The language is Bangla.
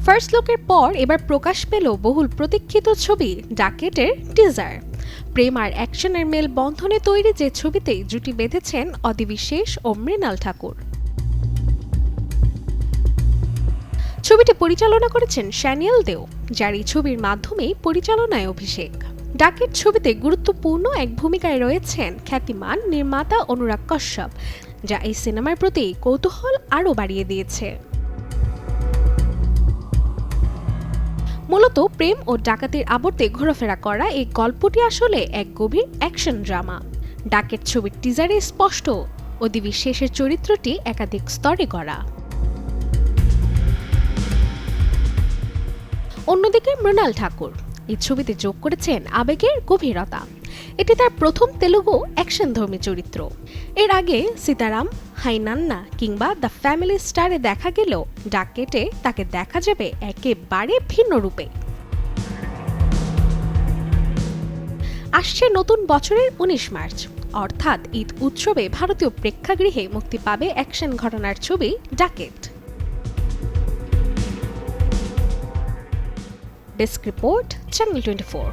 ফার্স্ট লুকের পর এবার প্রকাশ পেল বহুল প্রতীক্ষিত ছবি ডাকেটের টিজার। প্রেম আর অ্যাকশনের মেল বন্ধনে তৈরি যে ছবিতে জুটি বেঁধেছেন অদিতি শেষ ও মৃণাল ঠাকুর। ছবিটি পরিচালনা করেছেন শ্যানিয়েল দেও, যার এই ছবির মাধ্যমেই পরিচালনায় অভিষেক। ডাকেট ছবিতে গুরুত্বপূর্ণ এক ভূমিকায় রয়েছেন খ্যাতিমান নির্মাতা অনুরাগ কশ্যপ, যা এই সিনেমার প্রতি কৌতূহল আরও বাড়িয়ে দিয়েছে। মূলত প্রেম ও ডাকাতির আবর্তে ঘোরাফেরা করা এই গল্পটি আসলে এক গভীর অ্যাকশন ড্রামা। ডাকেট ছবির টিজারে স্পষ্ট অদিতি শেষের চরিত্রটি একাধিক স্তরে গড়া। অন্যদিকে মৃণাল ঠাকুর এই ছবিতে যোগ করেছেন আবেগের গভীরতা। এটি তার প্রথম তেলুগু অ্যাকশনধর্মী চরিত্র। এর আগে সীতারাম, হাইনান্না কিংবা দ্য ফ্যামিলি স্টারে দেখা গেলেও ডাকেটে তাকে দেখা যাবে একেবারে ভিন্ন রূপে। আসছে নতুন বছরের 19 মার্চ, অর্থাৎ ঈদ উৎসবে ভারতীয় প্রেক্ষাগৃহে মুক্তি পাবে অ্যাকশন ঘটনার ছবি ডাকেট। Desk report, channel 24।